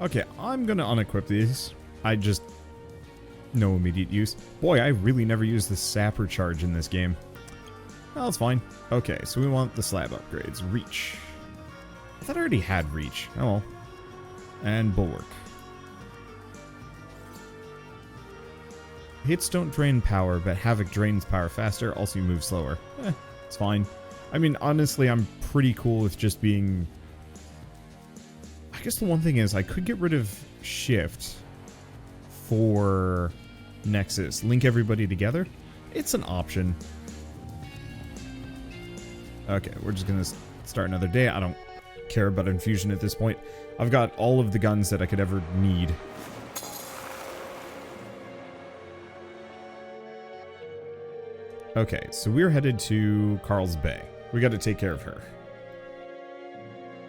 Okay, I'm gonna unequip these. I just... no immediate use. Boy, I really never used the sapper charge in this game. Well, it's fine. Okay, so we want the slab upgrades. Reach. I thought I already had reach. Oh well. And bulwark. Hits don't drain power, but Havoc drains power faster, also you move slower. It's fine. I mean, honestly, I'm pretty cool with just being... I guess the one thing is, I could get rid of Shift for Nexus. Link everybody together. It's an option. Okay, we're just gonna start another day. I don't care about infusion at this point. I've got all of the guns that I could ever need. Okay, so we're headed to Carl's Bay. We gotta take care of her.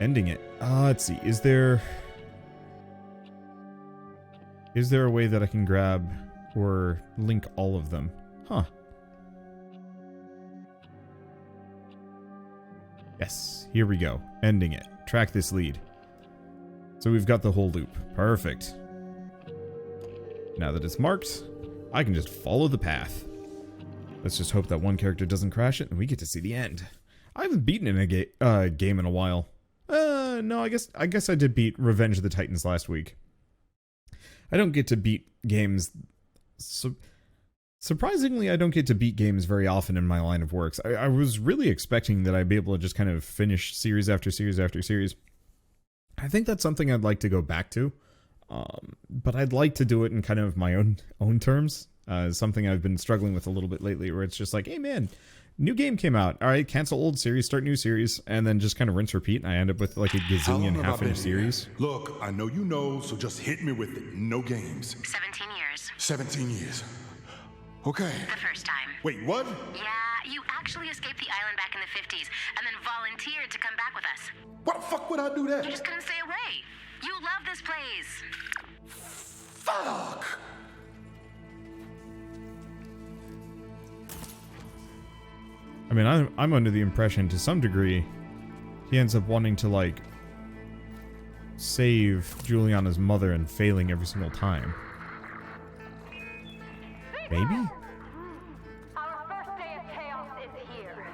Ending it. Let's see. Is there a way that I can grab or link all of them? Huh. Yes, here we go. Ending it. Track this lead. So we've got the whole loop. Perfect. Now that it's marked, I can just follow the path. Let's just hope that one character doesn't crash it and we get to see the end. I haven't beaten in a game in a while. No, I guess I did beat Revenge of the Titans last week. I don't get to beat games... Surprisingly, I don't get to beat games very often in my line of works. I was really expecting that I'd be able to just kind of finish series after series after series. I think that's something I'd like to go back to. But I'd like to do it in kind of my own terms. Something I've been struggling with a little bit lately, where it's just like, hey man, new game came out. All right, cancel old series, start new series, and then just kind of rinse, repeat, and I end up with like a gazillion half-finished series. Look, I know you know, so just hit me with it. No games. 17 years. 17 years. Okay. The first time. Wait, what? Yeah, you actually escaped the island back in the 50s and then volunteered to come back with us. What the fuck would I do that? You just couldn't stay away. You love this place. Fuck! I mean, I'm under the impression, to some degree, he ends up wanting to, like, save Juliana's mother and failing every single time. Maybe? Our first day of chaos is here.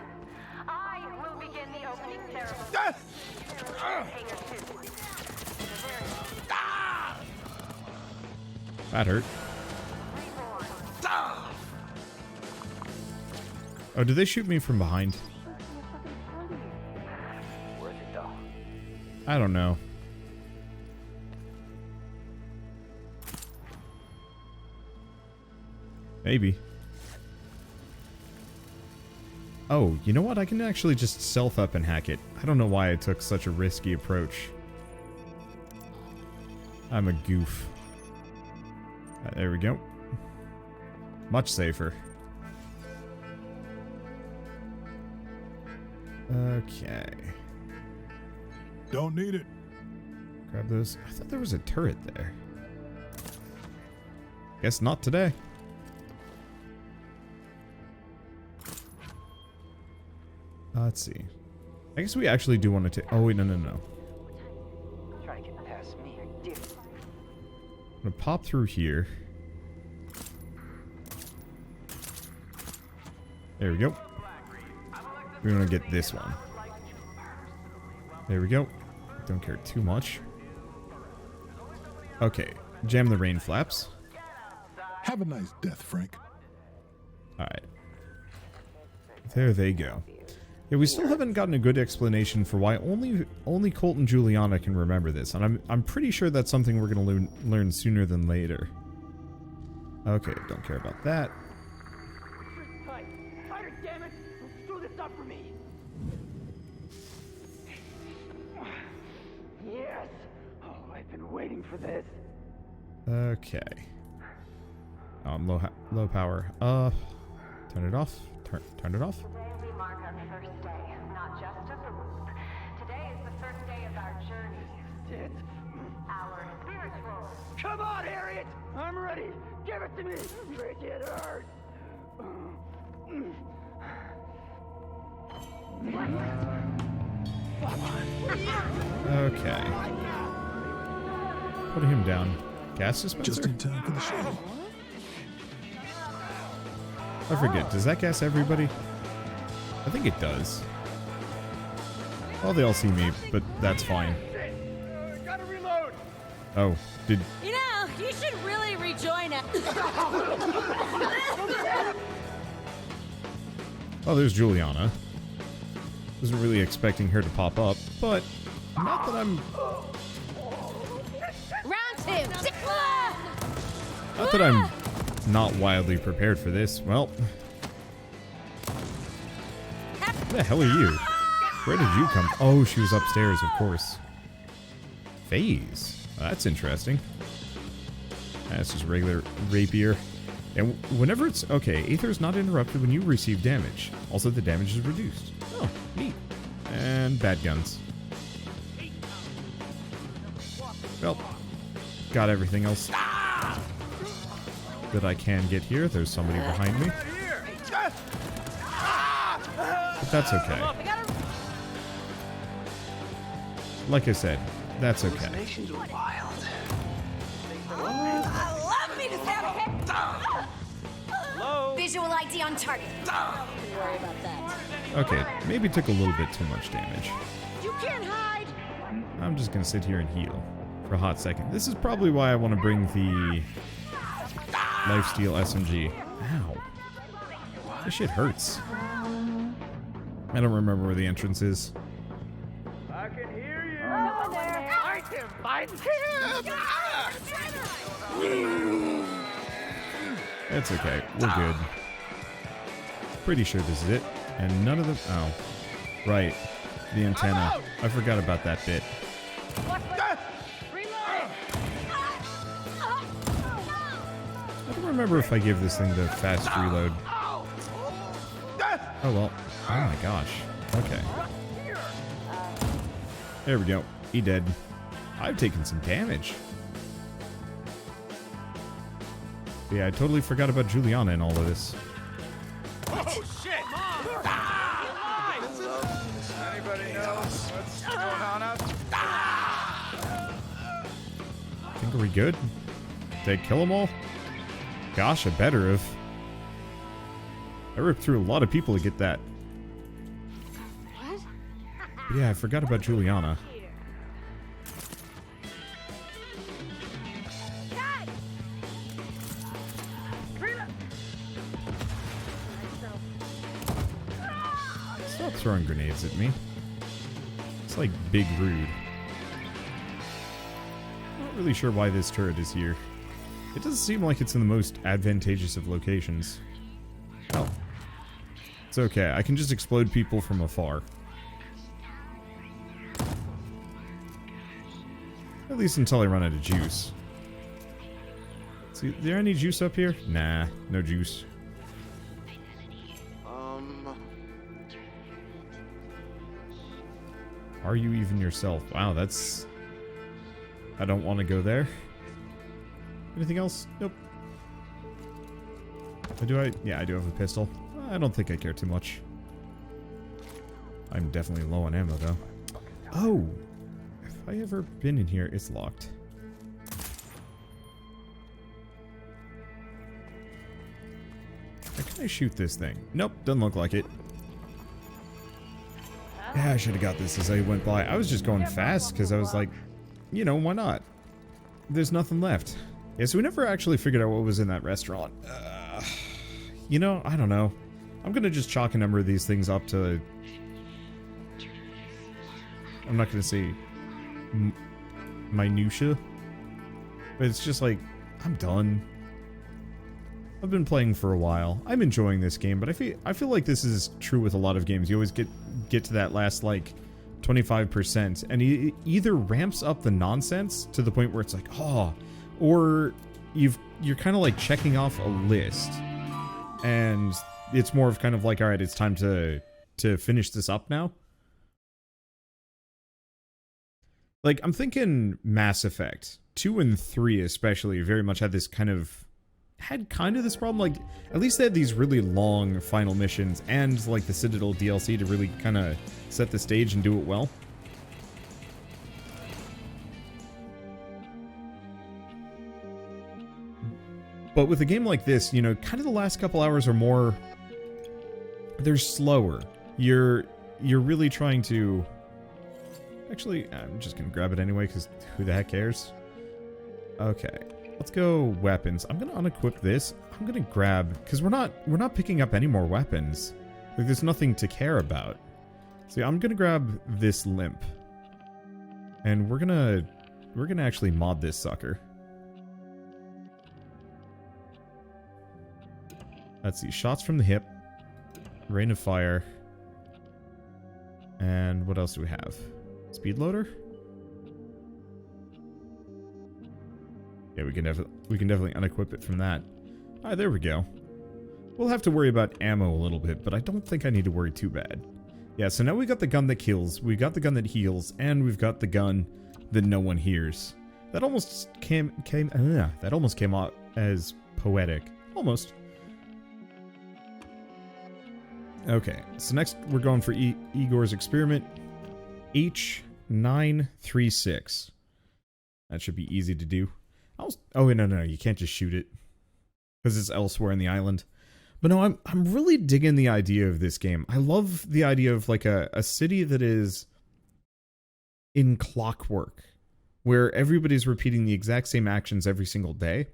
I will begin the opening ceremony. That hurt. Oh, did they shoot me from behind? I don't know. Maybe. Oh, you know what? I can actually just self-up and hack it. I don't know why I took such a risky approach. I'm a goof. There we go. Much safer. Okay. Don't need it. Grab those. I thought there was a turret there. Guess not today. Let's see. I guess we actually do want to take... Oh, wait, no. Try to get past me. I'm gonna pop through here. There we go. We're gonna get this one. There we go. Don't care too much. Okay. Jam the rain flaps. Have a nice death, Frank. Alright. There they go. Yeah, we still haven't gotten a good explanation for why only Colt and Juliana can remember this, and I'm pretty sure that's something we're gonna learn sooner than later. Okay, don't care about that. Spider, damn it! Don't screw this up for me! Yes! Oh, I've been waiting for this. Okay. Low power. Turn it off. Turn it off. Today we mark our first day, not just of the loop. Today is the first day of our journey. It? Our spiritual. Come on, Harriet! I'm ready! Give it to me! Make it hurt! Okay. Putting him down. Gas dispenser? Just in time for the show. I forget. Does that gas everybody? I think it does. Well, they all see me, but that's fine. Gotta reload. Oh, did... You know, you should really rejoin us. Oh, there's Juliana. Wasn't really expecting her to pop up, but not that I'm... Round two. Not that I'm not wildly prepared for this. Well... Who the hell are you? Where did you come? Oh, she was upstairs, of course. Phase. That's interesting. That's just regular rapier. And whenever it's... Okay, Aether is not interrupted when you receive damage. Also, the damage is reduced. Oh, neat. And bad guns. Well, got everything else that I can get here. There's somebody behind me. But that's okay. Like I said, that's okay. Hallucinations are wild. Love me to sound Visual ID on target. worry about that. Okay, maybe took a little bit too much damage. You can't hide. I'm just gonna sit here and heal for a hot second. This is probably why I want to bring the lifesteal SMG. Ow. This shit hurts. I don't remember where the entrance is. I can hear you. Someone there. Find him. Find him. It's okay. We're good. Pretty sure this is it. And none of them... Oh. Right. The antenna. I forgot about that bit. I don't remember if I gave this thing the fast reload. Oh well. Oh my gosh. Okay. There we go. He dead. I've taken some damage. Yeah, I totally forgot about Juliana in all of this. Oh shit! Anybody else? What's going on up? Think are we good? Did I kill them all? Gosh, I better have. I ripped through a lot of people to get that. What? Yeah, I forgot about Juliana. Stop throwing grenades at me. It's like big rude. Not really sure why this turret is here. It doesn't seem like it's in the most advantageous of locations. Oh. It's okay. I can just explode people from afar. At least until I run out of juice. See, is there any juice up here? Nah, no juice. Are you even yourself? Wow, that's... I don't want to go there. Anything else? Nope. Do I? Yeah, I do have a pistol. I don't think I care too much. I'm definitely low on ammo, though. Oh! Have I ever been in here? It's locked. How can I shoot this thing? Nope, doesn't look like it. Yeah, I should have got this as I went by. I was just going fast because I was like, you know, why not? There's nothing left. Yeah, so we never actually figured out what was in that restaurant. You know, I don't know. I'm gonna just chalk a number of these things up to... I'm not gonna say... minutia. But it's just like, I'm done. I've been playing for a while. I'm enjoying this game, but I feel like this is true with a lot of games. You always get to that last, like, 25%, and it either ramps up the nonsense to the point where it's like, oh, or you're kind of like checking off a list, and it's more of kind of like, all right, it's time to finish this up now. Like, I'm thinking Mass Effect 2 and 3 especially very much had this kind of this problem. Like, at least they had these really long final missions and like the Citadel DLC to really kind of set the stage and do it well. But with a game like this, you know, kind of the last couple hours are more... They're slower. You're really trying to... Actually, I'm just gonna grab it anyway, because who the heck cares? Okay, let's go weapons. I'm gonna unequip this. I'm gonna grab... Because we're not picking up any more weapons. Like, there's nothing to care about. So I'm gonna grab this limp. And we're gonna actually mod this sucker. Let's see, shots from the hip, rain of fire, and what else do we have? Speed loader? Yeah, we can definitely unequip it from that. Alright, there we go. We'll have to worry about ammo a little bit, but I don't think I need to worry too bad. Yeah, so now we got the gun that kills, we got the gun that heals, and we've got the gun that no one hears. That almost came out as poetic. Almost. Okay, so next we're going for Igor's experiment. H936. That should be easy to do. Oh, no, you can't just shoot it. Because it's elsewhere in the island. But no, I'm really digging the idea of this game. I love the idea of like a city that is in clockwork. Where everybody's repeating the exact same actions every single day.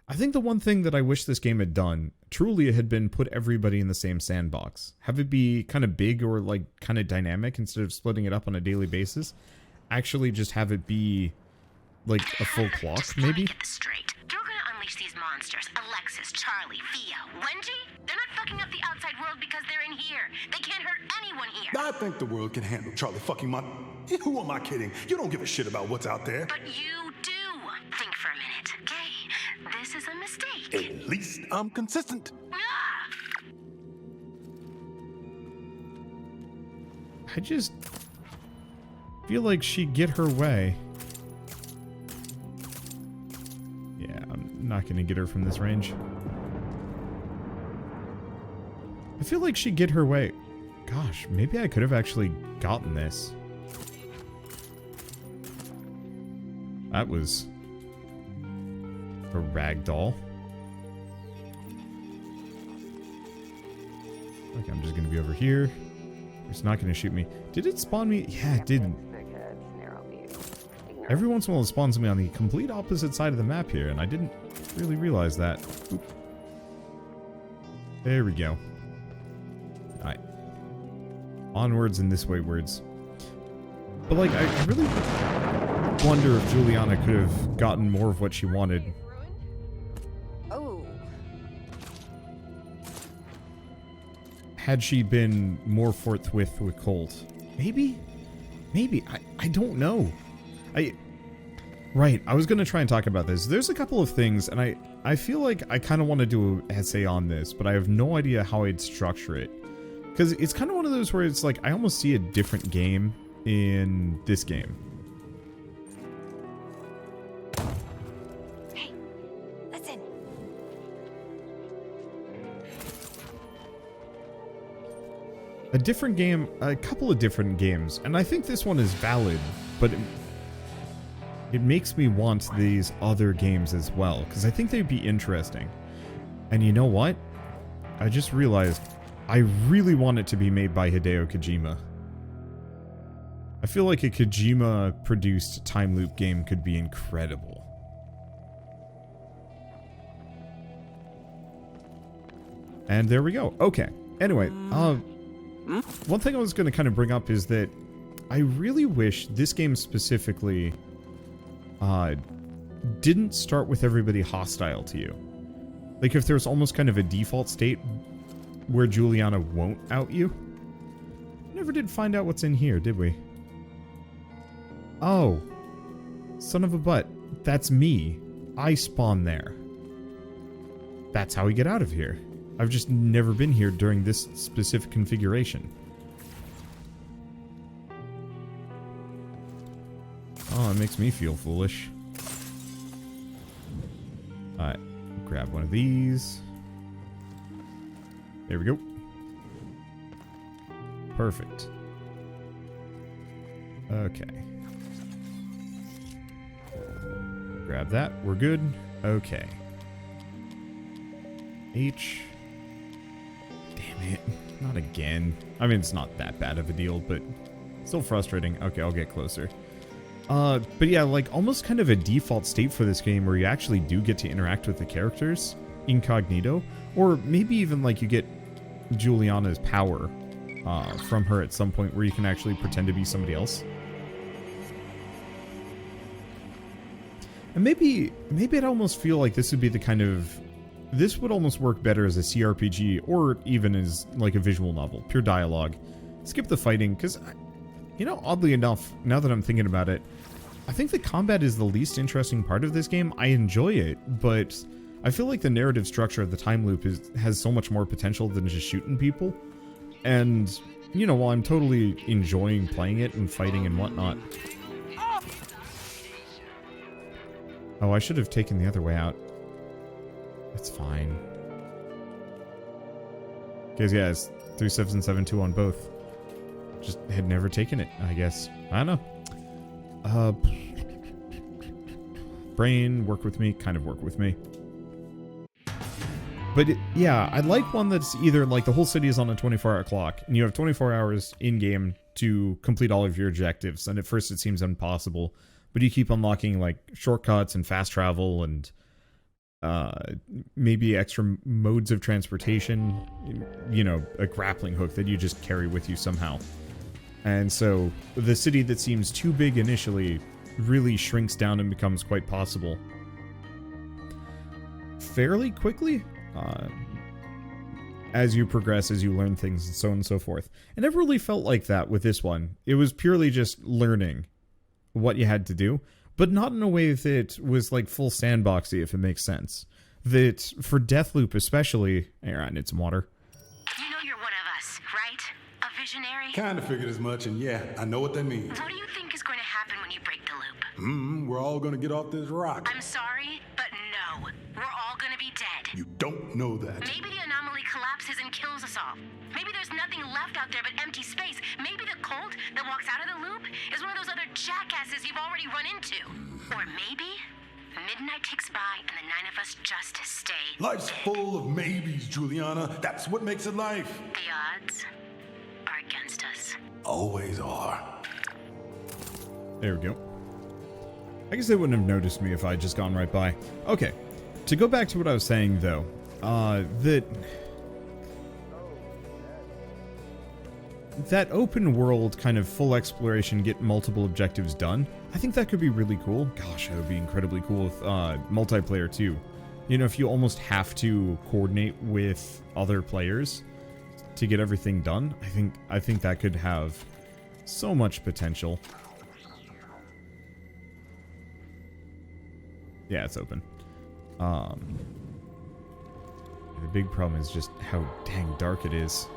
I think the one thing that I wish this game had done, truly it had been put everybody in the same sandbox. Have it be kind of big or like kind of dynamic instead of splitting it up on a daily basis. Actually just have it be like a full clock, Just maybe? Get this straight. You're gonna unleash these monsters. Alexis, Charlie, Via, Wenji? They're not fucking up the outside world because they're in here. They can't hurt anyone here. I think the world can handle Charlie fucking my... Who am I kidding? You don't give a shit about what's out there. But you do. Think for a minute, okay? This is a mistake. At least I'm consistent. Ah! I just feel like she'd get her way. Yeah, I'm not gonna get her from this range. I feel like she'd get her way. Gosh, maybe I could have actually gotten this. That was a ragdoll. Okay, I'm just gonna be over here. It's not gonna shoot me. Did it spawn me? Yeah, it didn't. Every once in a while it spawns me on the complete opposite side of the map here, and I didn't really realize that. Oop. There we go. Alright. Onwards and this way words. But like, I really wonder if Juliana could have gotten more of what she wanted. Oh. Had she been more forthwith with Colt. Maybe? Maybe. I don't know. Right, I was going to try and talk about this. There's a couple of things, and I feel like I kind of want to do an essay on this, but I have no idea how I'd structure it. Because it's kind of one of those where it's like, I almost see a different game in this game. Hey, listen. A different game, a couple of different games, and I think this one is valid, but it makes me want these other games as well, because I think they'd be interesting. And you know what? I just realized I really want it to be made by Hideo Kojima. I feel like a Kojima-produced time loop game could be incredible. And there we go. Okay. Anyway, one thing I was going to kind of bring up is that I really wish this game specifically didn't start with everybody hostile to you. Like if there's almost kind of a default state where Juliana won't out you. Never did find out what's in here, did we? Oh. Son of a butt. That's me. I spawn there. That's how we get out of here. I've just never been here during this specific configuration. Oh, it makes me feel foolish. Alright, grab one of these. There we go. Perfect. Okay. Grab that. We're good. Okay. H. Damn it. Not again. I mean, it's not that bad of a deal, but still frustrating. Okay, I'll get closer. But yeah, like almost kind of a default state for this game where you actually do get to interact with the characters incognito, or maybe even like you get Juliana's power from her at some point where you can actually pretend to be somebody else. And maybe I'd almost feel like this would be the kind of... This would almost work better as a CRPG or even as like a visual novel, pure dialogue. Skip the fighting, because, you know, oddly enough, now that I'm thinking about it, I think the combat is the least interesting part of this game. I enjoy it, but I feel like the narrative structure of the time loop has so much more potential than just shooting people. And, you know, while I'm totally enjoying playing it and fighting and whatnot... Oh, I should have taken the other way out. It's fine. Because, yeah, it's 3772 on both. Just had never taken it, I guess. I don't know. Brain, work with me, kind of work with me. But, yeah, I'd like one that's either, like, the whole city is on a 24-hour clock, and you have 24 hours in-game to complete all of your objectives, and at first it seems impossible, but you keep unlocking, like, shortcuts and fast travel and... maybe extra modes of transportation, you know, a grappling hook that you just carry with you somehow. And so the city that seems too big initially really shrinks down and becomes quite possible fairly quickly as you progress, as you learn things, and so on and so forth. I never really felt like that with this one. It was purely just learning what you had to do, but not in a way that was like full sandboxy, if it makes sense. That for Deathloop especially, here, I need some water. You know you're one of us, right? A visionary? Kinda figured as much, and yeah, I know what that means. What do you think is going to happen when you break the loop? We're all gonna get off this rock. I'm sorry, but no. We're all going to be dead. You don't know that. Maybe the anomaly collapses and kills us all. Maybe there's nothing left out there but empty space. Maybe the cult that walks out of the loop is one of those other jackasses you've already run into. Or maybe midnight ticks by and the 9 of us just stay. Life's full of maybes, Juliana. That's what makes it life. The odds are against us. Always are. There we go. I guess they wouldn't have noticed me if I had just gone right by. Okay, to go back to what I was saying though, that open world kind of full exploration, get multiple objectives done, I think that could be really cool. Gosh, that would be incredibly cool with multiplayer too. You know, if you almost have to coordinate with other players to get everything done, I think that could have so much potential. Yeah, it's open. The big problem is just how dang dark it is.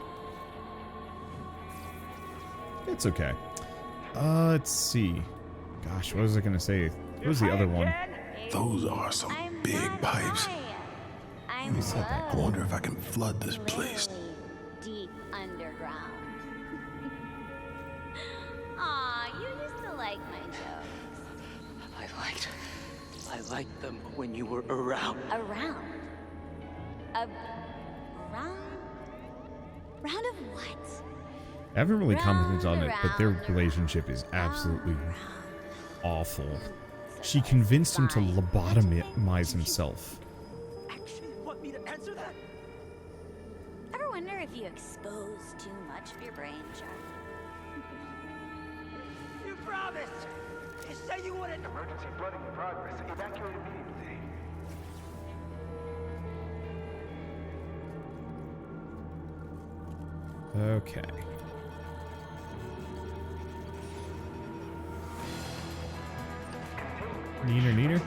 It's okay. Let's see. Gosh, what was I gonna say? What was the other one? Those are some big pipes. I'm said that? I wonder if I can flood this place. deep underground. Aw, you used to like my jokes. I liked them when you were around. Around? Round? Round of what? I haven't really commented on it, but their Round, relationship is absolutely awful. She convinced him to lobotomize himself. Actually, you want me to answer that? Ever wonder if you expose too much of your brain, Charlie? You promised! You said you wouldn't! Emergency flooding in progress. Evacuate immediately. Okay. Neener.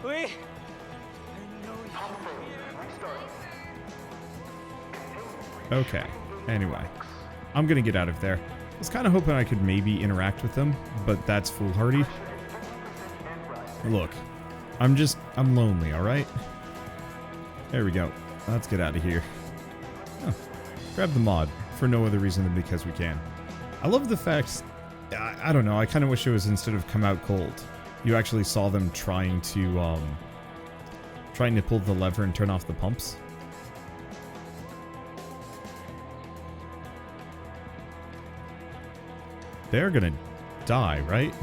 We... Okay. Anyway, I'm gonna get out of there. I was kind of hoping I could maybe interact with them, but that's foolhardy. Look, I'm lonely, alright? There we go. Let's get out of here. Oh, grab the mod, for no other reason than because we can. I love the fact, I don't know, I kind of wish it was instead of come out cold. you actually saw them trying to pull the lever and turn off the pumps. They're gonna die, right?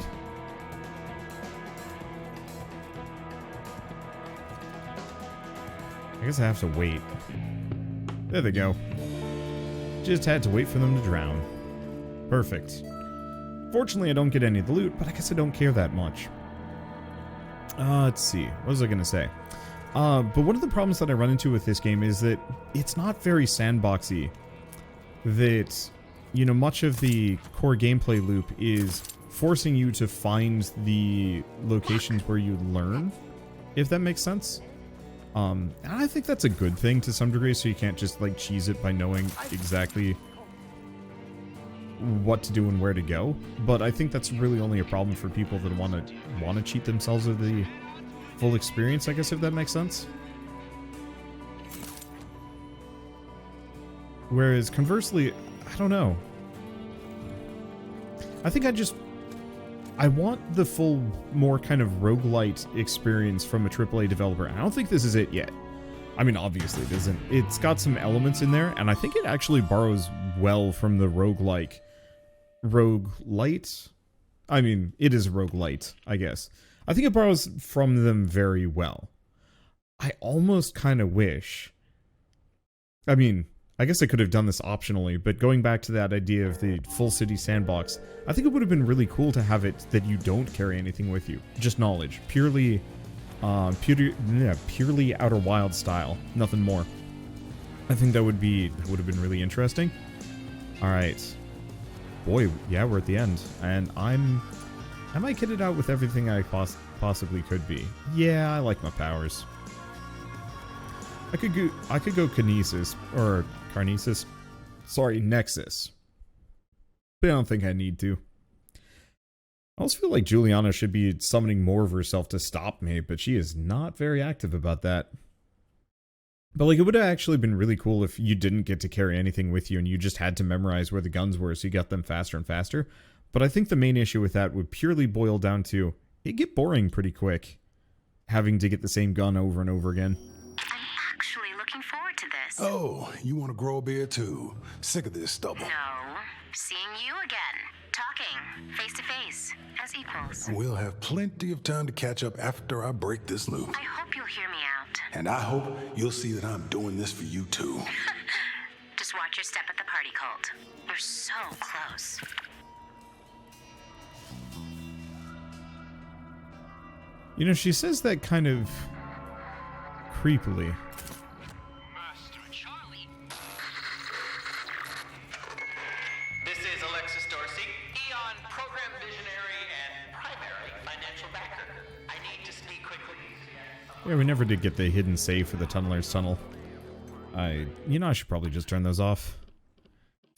I guess I have to wait. There they go. Just had to wait for them to drown. Perfect. Fortunately, I don't get any of the loot, but I guess I don't care that much. Let's see. What was I gonna say? But one of the problems that I run into with this game is that it's not very sandboxy. That, you know, much of the core gameplay loop is forcing you to find the locations where you learn, if that makes sense. And I think that's a good thing to some degree, so you can't just, like, cheese it by knowing exactly what to do and where to go. But I think that's really only a problem for people that want to cheat themselves of the full experience, I guess, if that makes sense. Whereas, conversely, I don't know. I think I want the full, more kind of roguelite experience from a AAA developer. I don't think this is it yet. I mean, obviously it isn't. It's got some elements in there, and I think it actually borrows well from the roguelite. I mean, it is roguelite, I guess. I think it borrows from them very well. I almost kind of wish... I mean, I guess I could have done this optionally, but going back to that idea of the full city sandbox, I think it would have been really cool to have it that you don't carry anything with you. Just knowledge. Purely Outer Wild style. Nothing more. I think that would have been really interesting. Alright. Boy, yeah, we're at the end. And am I kitted out with everything I possibly could be? Yeah, I like my powers. I could go Kinesis, or Carnesis. Sorry, Nexus. But I don't think I need to. I also feel like Juliana should be summoning more of herself to stop me, but she is not very active about that. But like, it would have actually been really cool if you didn't get to carry anything with you and you just had to memorize where the guns were so you got them faster and faster. But I think the main issue with that would purely boil down to, it'd get boring pretty quick, having to get the same gun over and over again. Actually looking forward to this. Oh, you want to grow a beard too? Sick of this stubble. No, seeing you again. Talking, face to face, as equals. We'll have plenty of time to catch up after I break this loop. I hope you'll hear me out. And I hope you'll see that I'm doing this for you too. Just watch your step at the party, Colt. You're so close. You know, she says that kind of creepily. Master Charlie. This is Alexis Dorsey, Eon program visionary and primary financial backer. I need to speak quickly. Yeah, we never did get the hidden save for the Tunneler's Tunnel. You know, I should probably just turn those off.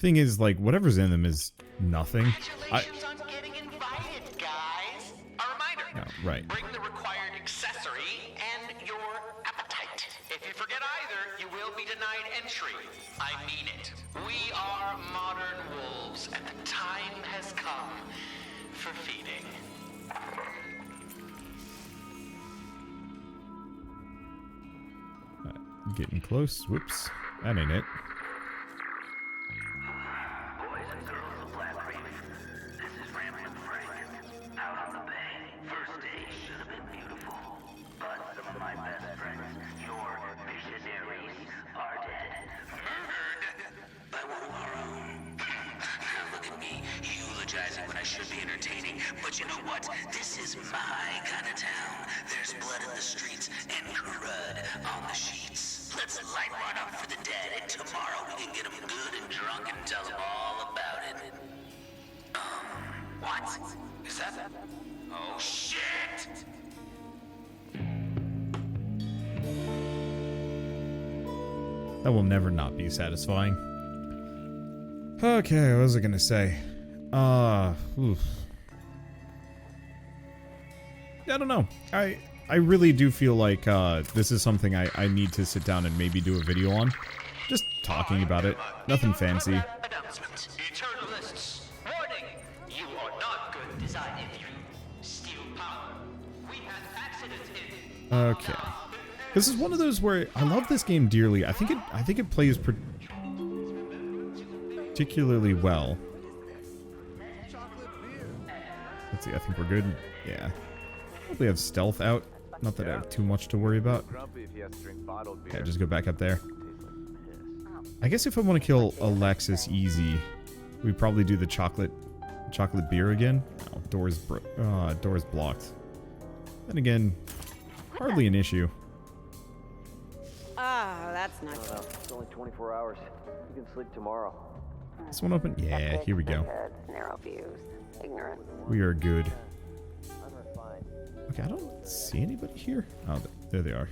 Thing is, like, whatever's in them is nothing. Congratulations on getting invited, guys. A reminder. Oh, right. Bring the required accessory and your appetite. If you forget either, you will be denied entry. I mean it. We are modern wolves, and the time has come for feeding. Getting close. Whoops. That ain't it. Boys and girls of Blackreef, this is Ramblin' Frank. Out on the bay, first day should have been beautiful. But some of my best friends, your visionaries, are dead. Murdered by one of our own. Look at me, eulogizing when I should be entertaining. But you know what? This is my kind of town. There's blood in the streets and crud on the sheets. Let's light one up for the dead, and tomorrow we can get them good and drunk and tell them all about it. What? Is that... Oh, shit! That will never not be satisfying. Okay, what was I gonna say? Oof. I don't know. I really do feel like this is something I need to sit down and maybe do a video on. Just talking about it. Nothing fancy. Announcement. Eternalists. Warning. You are not good design if you steal power. Okay. This is one of those where I love this game dearly. I think it plays particularly well. Let's see, I think we're good. Yeah. Probably have stealth out. Not that I have too much to worry about. Okay, just go back up there. I guess if I want to kill Alexis easy, we probably do the chocolate beer again. Oh, doors blocked. Then again, hardly an issue. Ah, that's not good. It's only 24 hours. You can sleep tomorrow. This one open? Yeah, here we go. Narrow views, ignorance. We are good. Okay, I don't see anybody here. Oh, there they are.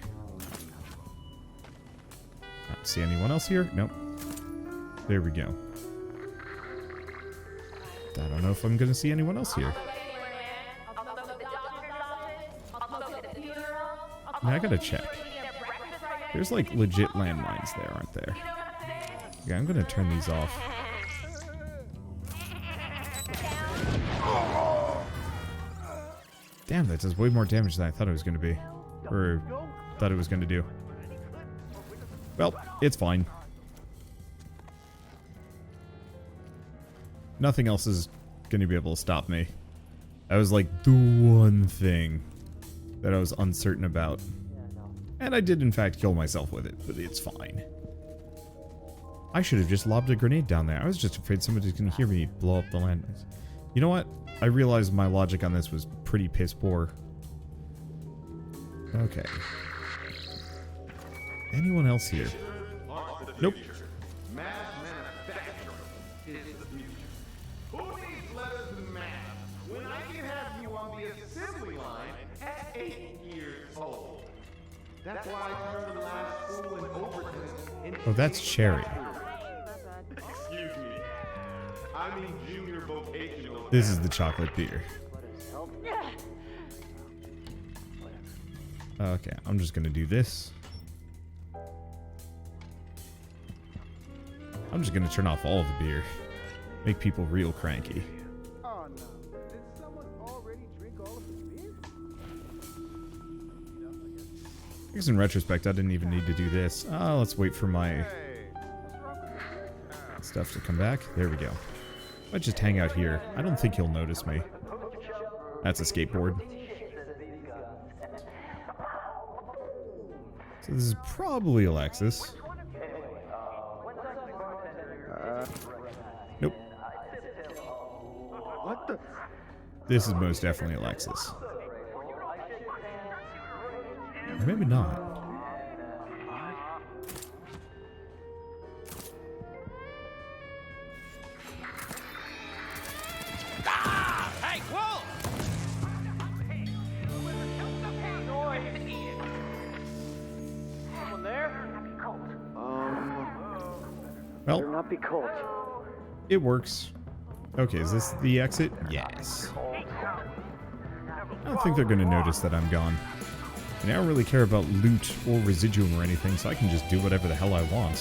I don't see anyone else here? Nope. There we go. I don't know if I'm gonna see anyone else here. Now I gotta check. There's like legit landmines there, aren't there? Yeah, I'm gonna turn these off. Damn, that does way more damage than I thought it was gonna be. Or thought it was gonna do. Well, it's fine. Nothing else is gonna be able to stop me. That was like the one thing that I was uncertain about. And I did in fact kill myself with it, but it's fine. I should have just lobbed a grenade down there. I was just afraid somebody's gonna hear me blow up the landmines. You know what? I realized my logic on this was pretty piss poor. Okay. Anyone else here? Nope. That's why I turned the last school in Overton. Oh, that's Cherry. Excuse me. I mean junior vocational. This is the chocolate beer. Okay, I'm just gonna do this. I'm just gonna turn off all of the beer. Make people real cranky. Oh no. Did someone already drink all of the beer? I guess in retrospect, I didn't even need to do this. Let's wait for my stuff to come back. There we go. I'll just hang out here. I don't think he'll notice me. That's a skateboard. So this is probably Alexis. Nope. What the? This is most definitely Alexis. Or maybe not. Hey, whoa! Someone there? Well, Better not be cold. it works. Okay, is this the exit? Yes. I don't think they're going to notice that I'm gone. And I don't really care about loot or residuum or anything, so I can just do whatever the hell I want.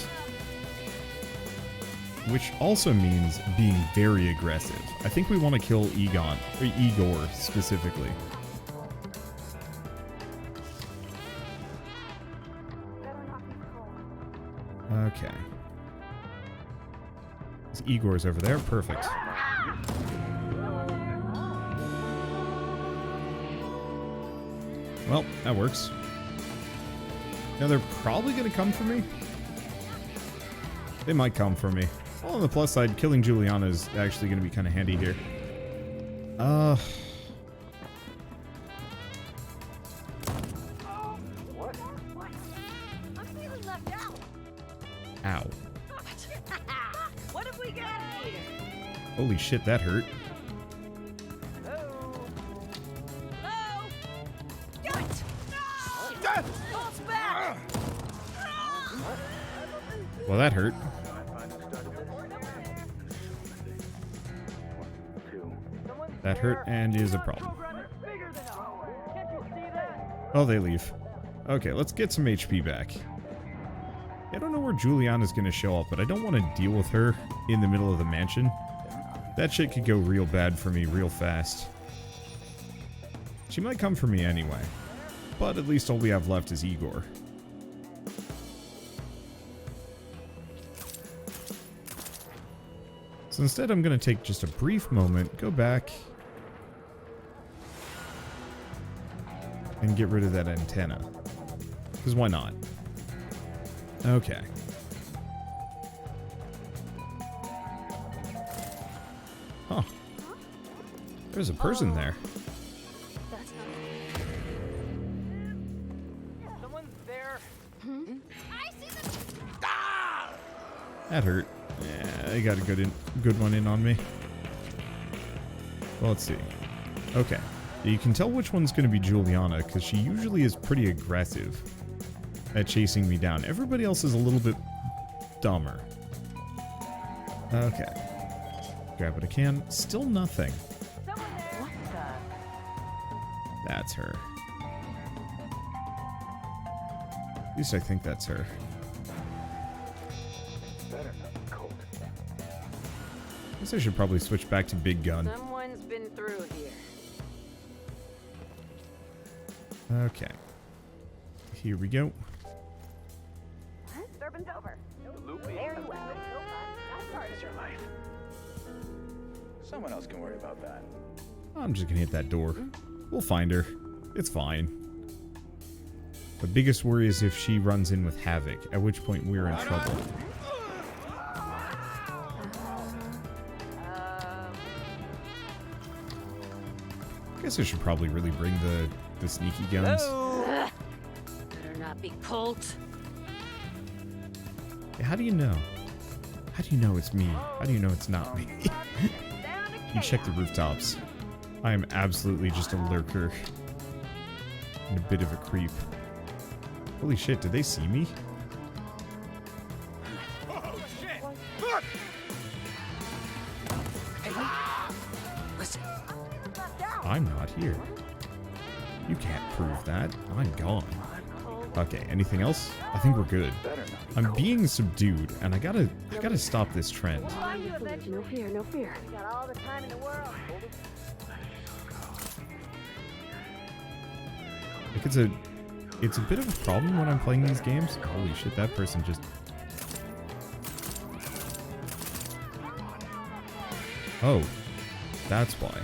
Which also means being very aggressive. I think we want to kill Egon, or Igor specifically. Okay. Igor's over there. Perfect. Well, that works. Now they're probably going to come for me. They might come for me. Well, on the plus side, killing Juliana is actually going to be kind of handy here. Ow. What have we got here? Holy shit, that hurt. Hello? What? False back! Well, that hurt. That hurt and is a problem. Oh, they leave. Okay, let's get some HP back. I don't know where Juliana's going to show up, but I don't want to deal with her in the middle of the mansion. That shit could go real bad for me real fast. She might come for me anyway. But at least all we have left is Igor. So instead I'm going to take just a brief moment, go back, and get rid of that antenna. Because why not? Okay. Huh. There's a person there. That's not... Someone's there. I see them! That hurt. Yeah, they got a good one in on me. Well, let's see. Okay. You can tell which one's going to be Juliana, because she usually is pretty aggressive at chasing me down. Everybody else is a little bit dumber. Okay. Grab what I can. Still nothing. That's her. At least I think that's her. I guess I should probably switch back to big gun. Someone's been through here. Okay. Here we go. Servant's over. Loopy. Very well. That's part of your life. Someone else can worry about that. I'm just gonna hit that door. We'll find her. It's fine. The biggest worry is if she runs in with Havoc, at which point we're in trouble. Guess I should probably really bring the sneaky guns. Better not be Colt. How do you know? How do you know it's me? How do you know it's not me? You check the rooftops. I am absolutely just a lurker. And a bit of a creep. Holy shit, did they see me? Oh, shit! Listen. I'm not here. You can't prove that. I'm gone. Okay, anything else? I think we're good. I'm being subdued, and I gotta stop this trend. No fear, no fear. We got all the time in the world. Like it's a bit of a problem when I'm playing these games. Holy shit, that person just... Oh, that's why.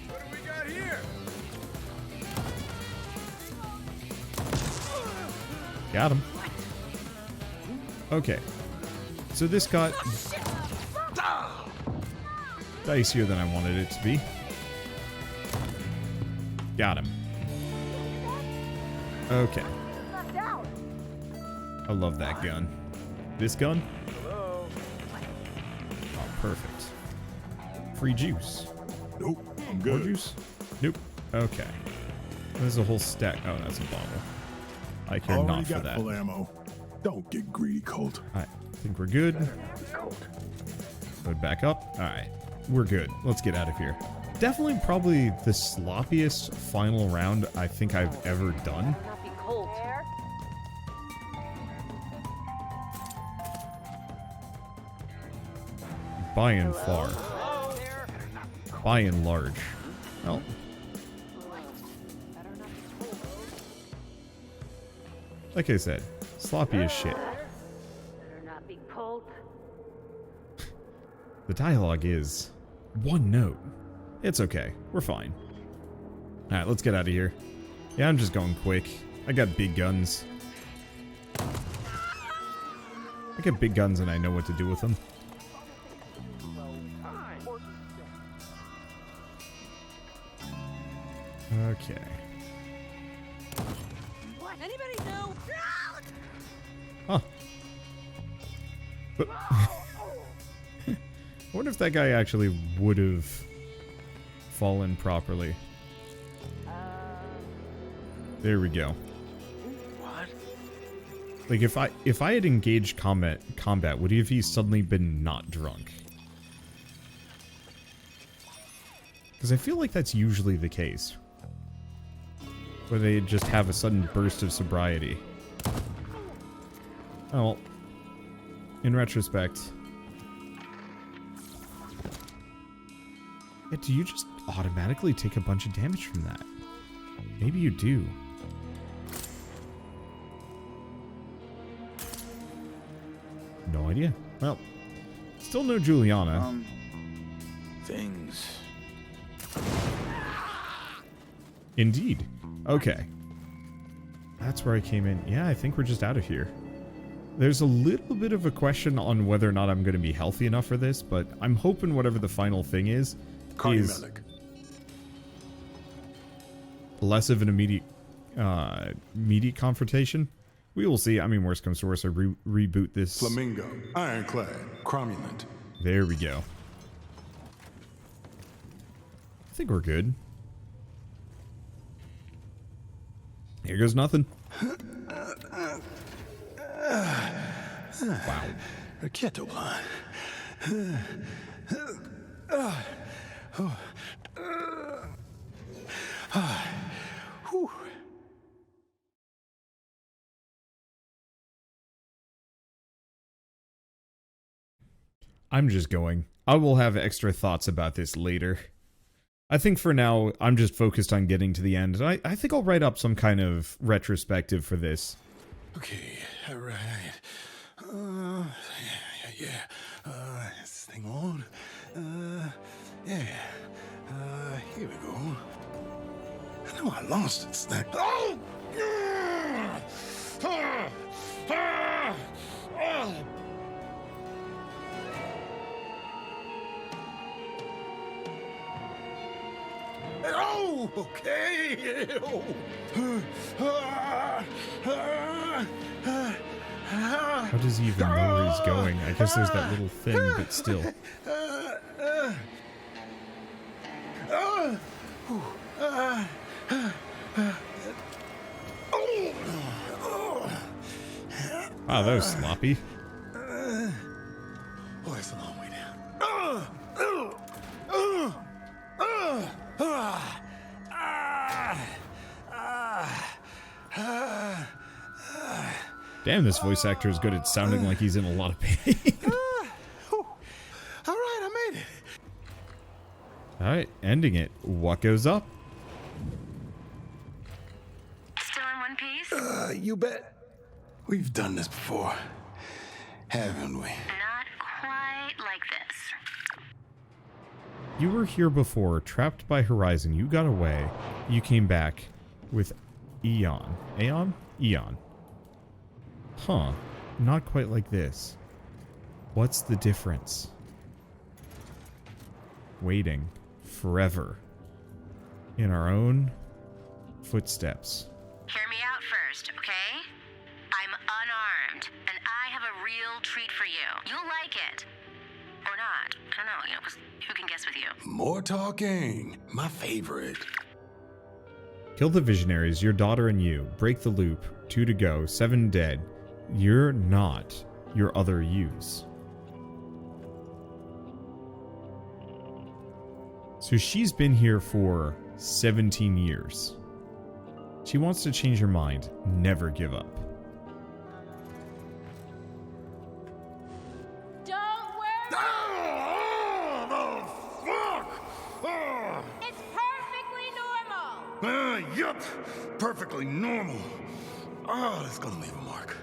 What do we got here? Got him. Okay. So this got dicier than I wanted it to be. Got him. Okay. I love that gun. This gun? Hello? Oh, perfect. Free juice. Nope, I'm More good. juice? Nope. Okay. There's a whole stack. Oh, that's a bottle. I care Already not for got that. full ammo. Don't get greedy, Colt. I think we're good. Load back up. Alright. We're good. Let's get out of here. Definitely probably the sloppiest final round I think I've ever done. Not be Colt. By and far. By and large. Well. Like I said, sloppy as shit. Better not be Colt. The dialogue is one note. It's okay. We're fine. Alright, let's get out of here. Yeah, I'm just going quick. I got big guns. I got big guns and I know what to do with them. Okay. What? Anybody know? Huh. But I wonder if that guy actually would have fallen properly. There we go. What? Like if I had engaged combat, would he have suddenly been not drunk? Because I feel like that's usually the case. Where they just have a sudden burst of sobriety. Oh, well, in retrospect, Yeah, do you just automatically take a bunch of damage from that? Maybe you do. No idea. Well, still no Juliana. Things. Indeed. Okay. That's where I came in. Yeah, I think we're just out of here. There's a little bit of a question on whether or not I'm going to be healthy enough for this, but I'm hoping whatever the final thing is less of an immediate confrontation. We will see. I mean, worst comes to worst, I reboot this. Flamingo, ironclad, cromulent. There we go. I think we're good. Here goes nothing. Wow. Quieto, Juan. I'm just going. I will have extra thoughts about this later. I think for now, I'm just focused on getting to the end. And I think I'll write up some kind of retrospective for this. Okay, alright. Yeah. Is this thing on? Yeah. Here we go. I know I lost it. Snack. Oh! Oh, okay. How does he even know where he's going? I guess there's that little thing, but still. Wow, that was sloppy. Oh, it's a long way down. Damn, this voice actor is good at sounding like he's in a lot of pain. Alright, I made it. Alright, ending it. What goes up? Still in one piece? You bet. We've done this before, haven't we? Not quite like this. You were here before, trapped by Horizon. You got away. You came back with Eon. Aeon? Eon. Huh. Not quite like this. What's the difference? Waiting forever in our own footsteps. Hear me out first, okay? I'm unarmed, and I have a real treat for you. You'll like it. Or not. I don't know, because who can guess with you? More talking. My favorite. Kill the visionaries, your daughter and you. Break the loop. 2 to go. 7 dead. You're not your other yous. So she's been here for 17 years. She wants to change her mind. Never give up. Don't worry. Oh, fuck! It's perfectly normal. Yup. Perfectly normal. Oh, that's gonna leave a mark.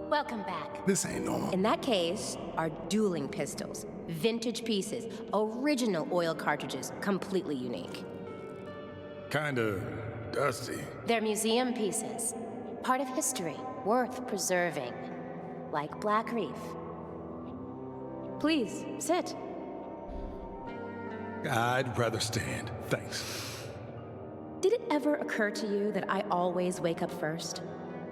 Welcome back. This ain't normal. In that case, are dueling pistols, vintage pieces, original oil cartridges, completely unique. Kinda dusty. They're museum pieces, part of history, worth preserving, like Blackreef. Please, sit. I'd rather stand. Thanks. Did it ever occur to you that I always wake up first?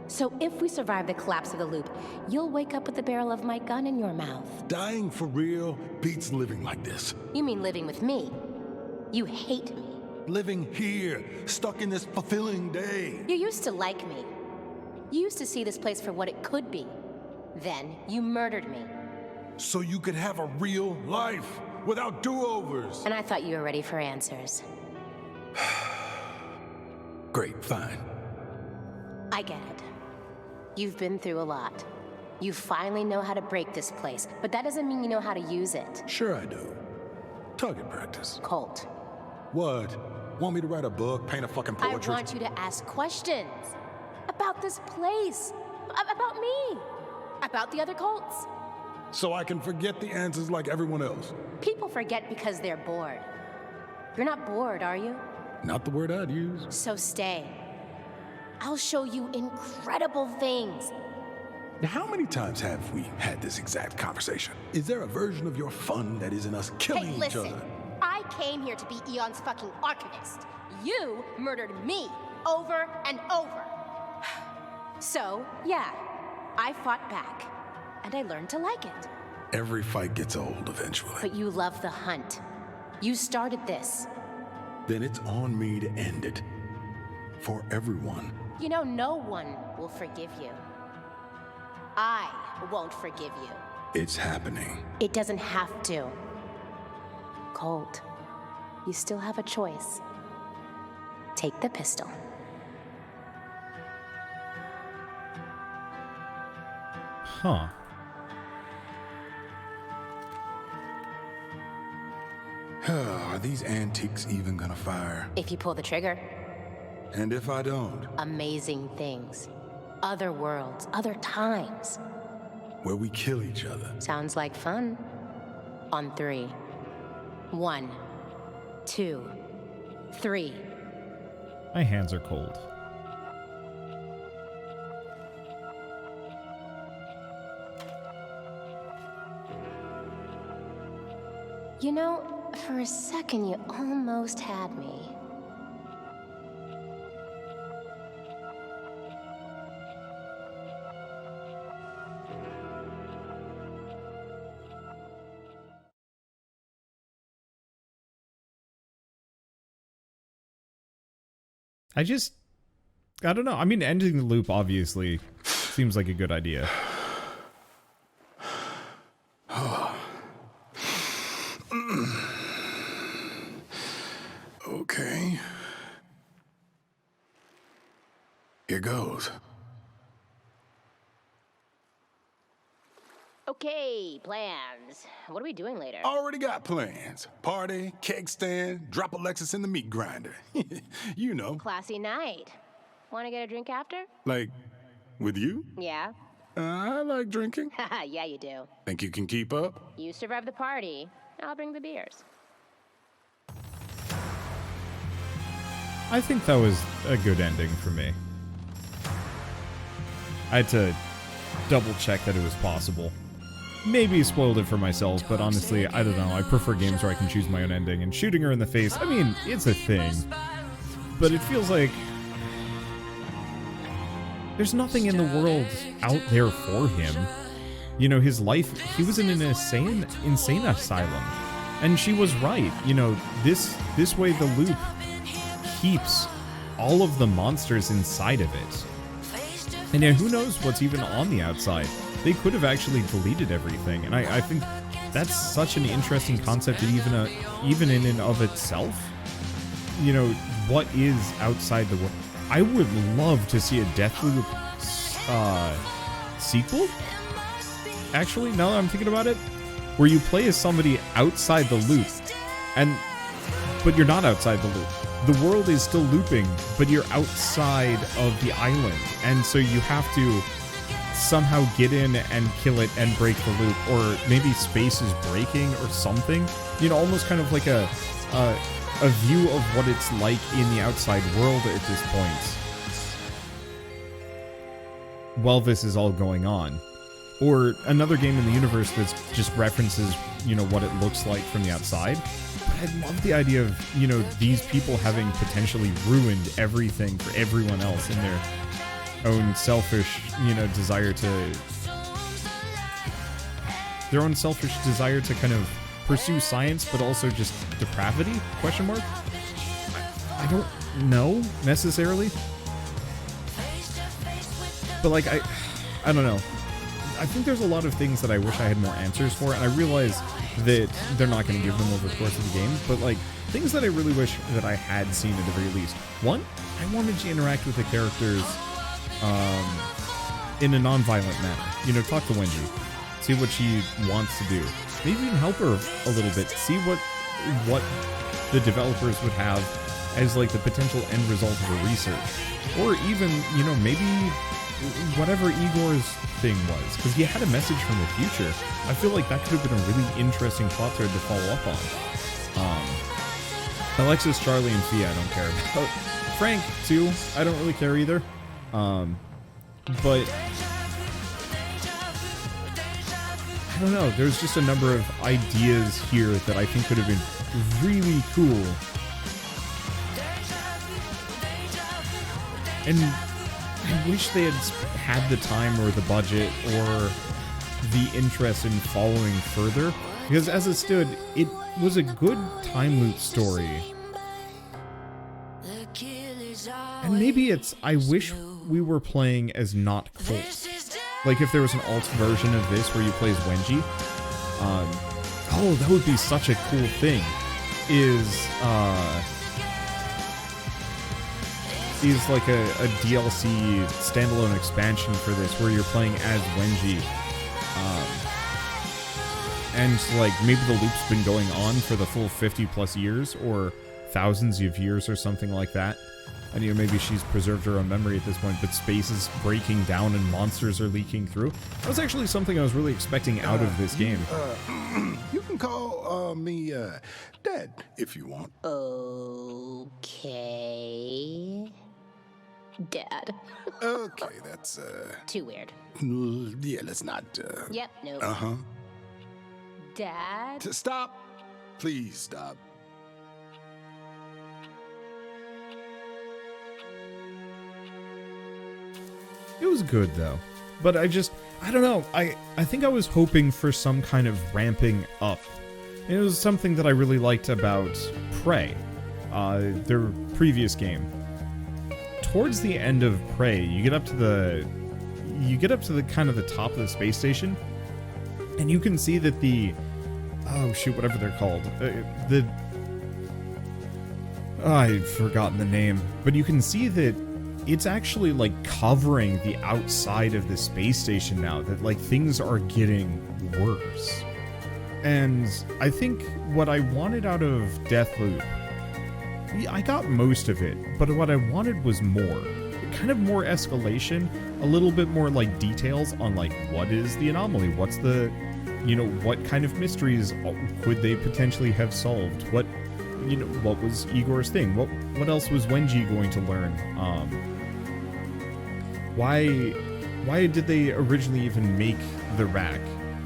So if we survive the collapse of the loop, you'll wake up with the barrel of my gun in your mouth. Dying for real beats living like this. You mean living with me? You hate me. Living here, stuck in this fulfilling day. You used to like me. You used to see this place for what it could be. Then you murdered me. So you could have a real life without do-overs. And I thought you were ready for answers. Great, fine. I get it. You've been through a lot. You finally know how to break this place, but that doesn't mean you know how to use it. Sure I do. Target practice. Colt. What? Want me to write a book, paint a fucking portrait? I want you to ask questions. About this place. About me. About the other Colts. So I can forget the answers like everyone else. People forget because they're bored. You're not bored, are you? Not the word I'd use. So stay. I'll show you incredible things. Now, how many times have we had this exact conversation? Is there a version of your fun that isn't us killing Hey, each listen. other? I came here to be Eon's fucking archivist. You murdered me over and over. So, yeah, I fought back, and I learned to like it. Every fight gets old eventually. But you love the hunt. You started this. Then it's on me to end it. For everyone. You know, no one will forgive you. I won't forgive you. It's happening. It doesn't have to. Colt, you still have a choice. Take the pistol. Huh. Are these antiques even gonna fire? If you pull the trigger. And if I don't? Amazing things. Other worlds, other times. Where we kill each other. Sounds like fun. On 3. 1, 2, 3. My hands are cold. You know, for a second you almost had me. I don't know. I mean, ending the loop obviously seems like a good idea. Okay. Here goes. Okay, plans. What are we doing later? Already got plans. Party, cake stand, drop Alexis in the meat grinder. You know. Classy night. Want to get a drink after? Like, with you? Yeah. I like drinking. Haha, yeah you do. Think you can keep up? You survive the party, I'll bring the beers. I think that was a good ending for me. I had to double check that it was possible. Maybe spoiled it for myself, but honestly, I don't know. I prefer games where I can choose my own ending, and shooting her in the face, I mean, it's a thing. But it feels like there's nothing in the world out there for him. You know, his life, he was in an insane asylum. And she was right. You know, this way the loop keeps all of the monsters inside of it. And yeah, who knows what's even on the outside. They could have actually deleted everything, and I think that's such an interesting concept, even in and of itself. You know, what is outside the world? I would love to see a Deathloop sequel. Actually, now that I'm thinking about it, where you play as somebody outside the loop, but you're not outside the loop. The world is still looping, but you're outside of the island, and so you have to somehow get in and kill it and break the loop, or maybe space is breaking or something. You know, almost kind of like a view of what it's like in the outside world at this point while this is all going on. Or another game in the universe that just references, you know, what it looks like from the outside. But I love the idea of, you know, these people having potentially ruined everything for everyone else in their own selfish, you know, desire to kind of pursue science, but also just depravity, question mark? I don't know, necessarily. But, like, I don't know. I think there's a lot of things that I wish I had more answers for, and I realize that they're not going to give them over the course of the game, but, like, things that I really wish that I had seen at the very least. One, I wanted to interact with the characters in a non-violent manner. You know, talk to Wenji, see what she wants to do. Maybe even help her a little bit. See what the developers would have as like the potential end result of her research, or even, you know, maybe whatever Igor's thing was, because he had a message from the future. I feel like that could have been a really interesting plot thread to follow up on. Alexis, Charlie, and Fia I don't care about. Frank too, I don't really care either. But I don't know, there's just a number of ideas here that I think could have been really cool. And I wish they had the time or the budget or the interest in following further, because as it stood, it was a good time loop story. And maybe it's, I wish we were playing as not Colt. Like if there was an alt version of this where you play as Wenji. Oh, that would be such a cool thing. Is like a DLC standalone expansion for this where you're playing as Wenji. And like maybe the loop's been going on for the full 50 plus years or thousands of years or something like that. And you know, maybe she's preserved her own memory at this point, but space is breaking down and monsters are leaking through. That was actually something I was really expecting out of this game. You can call me Dad if you want. Okay. Dad. Okay, that's Too weird. Yeah, let's not Yep, nope. Uh-huh. Dad? Stop. Please stop. It was good though, but I don't know, I think I was hoping for some kind of ramping up. And it was something that I really liked about Prey, their previous game. Towards the end of Prey, you get up to the kind of the top of the space station, and you can see that oh shoot, whatever they're called, I've forgotten the name, but you can see that it's actually like covering the outside of the space station now, that like things are getting worse. And I think what I wanted out of Deathloop, I got most of it, but what I wanted was more. Kind of more escalation, a little bit more like details on like what is the anomaly, what's the, you know, what kind of mysteries could they potentially have solved, what, you know, what was Igor's thing, what else was Wenji going to learn, why did they originally even make the rack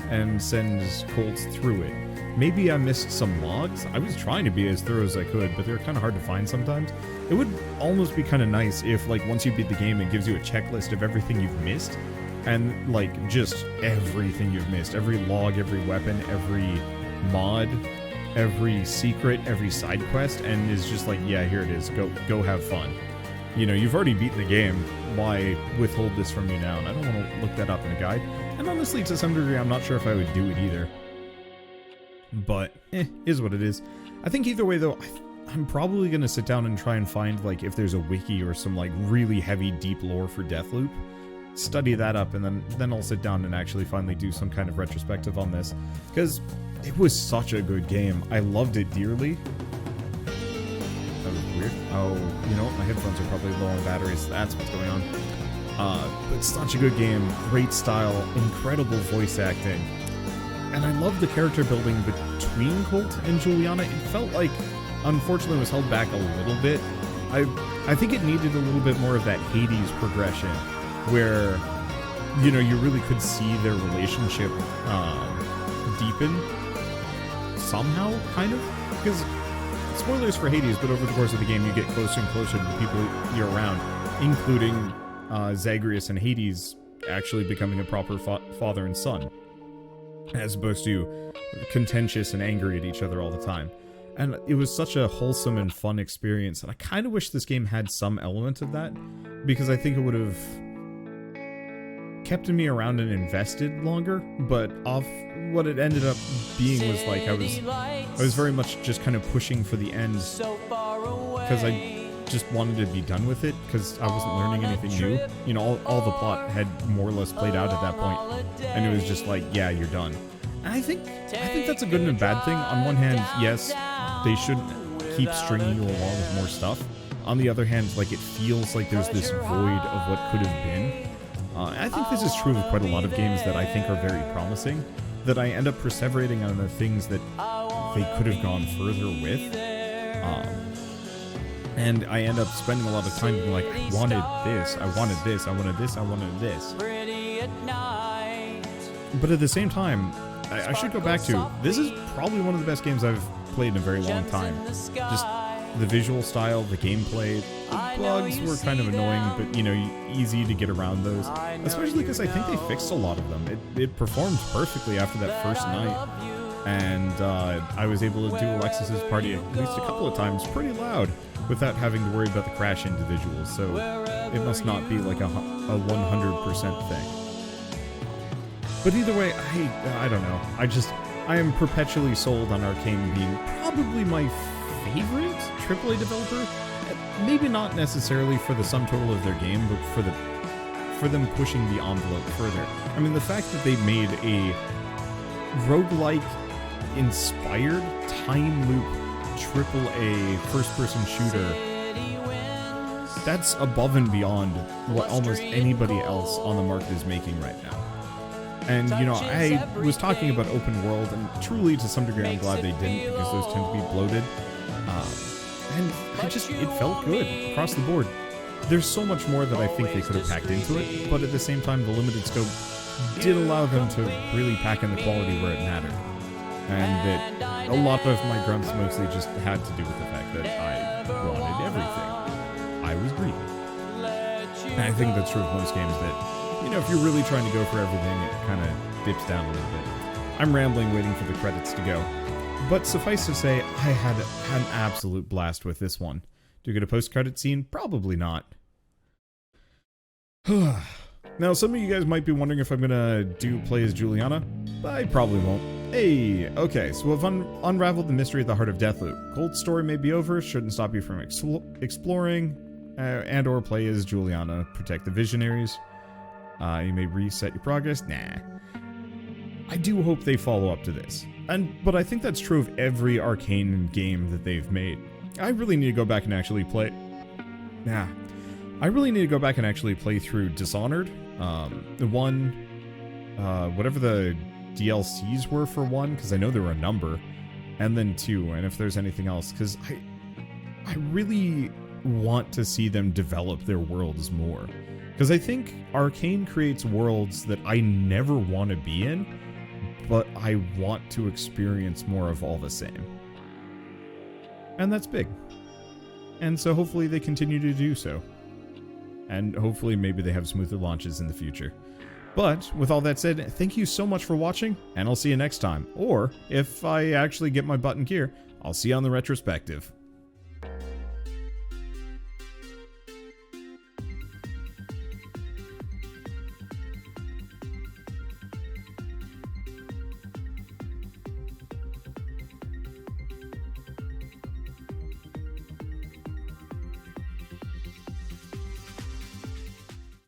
and send Colt through it? Maybe I missed some logs. I was trying to be as thorough as I could, but they're kind of hard to find sometimes. It would almost be kind of nice if, like, once you beat the game, it gives you a checklist of everything you've missed. And, like, just everything you've missed. Every log, every weapon, every mod, every secret, every side quest, and is just like, yeah, here it is. Go have fun. You know, you've already beaten the game. Why withhold this from you now? And I don't want to look that up in a guide. And honestly, to some degree, I'm not sure if I would do it either. But, is what it is. I think either way, though, I'm probably going to sit down and try and find, like, if there's a wiki or some, like, really heavy, deep lore for Deathloop. Study that up, and then I'll sit down and actually finally do some kind of retrospective on this. Because it was such a good game. I loved it dearly. That was weird. Oh, you know what? My headphones are probably low on batteries. That's what's going on. But such a good game. Great style. Incredible voice acting. And I love the character building between Colt and Juliana. It felt like, unfortunately, it was held back a little bit. I think it needed a little bit more of that Hades progression, where, you know, you really could see their relationship deepen somehow, kind of. Because, spoilers for Hades, but over the course of the game, you get closer and closer to the people you're around, including Zagreus and Hades actually becoming a proper father and son, as opposed to contentious and angry at each other all the time. And it was such a wholesome and fun experience, and I kind of wish this game had some element of that, because I think it would have kept me around and invested longer. But what it ended up being was like I was very much just kind of pushing for the end, because I just wanted to be done with it because I wasn't learning anything new. You know, all the plot had more or less played out at that point, and it was just like, yeah, you're done. And I think that's a good and a bad thing. On one hand, yes, they shouldn't keep stringing you along with more stuff. On the other hand, like, it feels like there's this void of what could have been. I think this is true of quite a lot of games that I think are very promising, that I end up perseverating on the things that they could have gone further with. And I end up spending a lot of time being like, I wanted this, I wanted this, I wanted this, I wanted this. But at the same time, I should go back to, this is probably one of the best games I've played in a very long time. Just the visual style, the gameplay, the bugs were kind of annoying, but, you know, easy to get around those. Especially because I think they fixed a lot of them. It performed perfectly after that first night. And I was able to do Alexis's party at least a couple of times pretty loud without having to worry about the crash individuals. So it must not be like a 100% thing. But either way, I don't know. I am perpetually sold on Arkane being probably my favorite AAA developer. Maybe not necessarily for the sum total of their game, but for them pushing the envelope further. I mean, the fact that they made a roguelike inspired time loop AAA first-person shooter, that's above and beyond what almost anybody else on the market is making right now. And, you know, I was talking about open world, and truly, to some degree, I'm glad they didn't, because those tend to be bloated. And it felt good across the board. There's so much more that I think they could have packed into it, but at the same time, the limited scope did allow them to really pack in the quality where it mattered. And that a lot of my grumps mostly just had to do with the fact that I wanted everything. I was greedy. And I think that's true of most games that, you know, if you're really trying to go for everything, it kind of dips down a little bit. I'm rambling, waiting for the credits to go. But suffice to say, I had an absolute blast with this one. Do you get a post-credit scene? Probably not. Now, some of you guys might be wondering if I'm gonna play as Juliana. I probably won't. Hey, okay, so we've unraveled the mystery at the heart of Deathloop. Cold story may be over, shouldn't stop you from exploring, and or play as Juliana. Protect the visionaries. You may reset your progress. Nah. I do hope they follow up to this. But I think that's true of every Arkane game that they've made. I really need to go back and actually play... I really need to go back and actually play through Dishonored. The one... whatever the DLCs were for 1, because I know there were a number. And then 2, and if there's anything else. Because I really want to see them develop their worlds more. Because I think Arkane creates worlds that I never want to be in, but I want to experience more of all the same. And that's big. And so hopefully they continue to do so. And hopefully maybe they have smoother launches in the future. But with all that said, thank you so much for watching, and I'll see you next time. Or, if I actually get my button gear, I'll see you on the retrospective.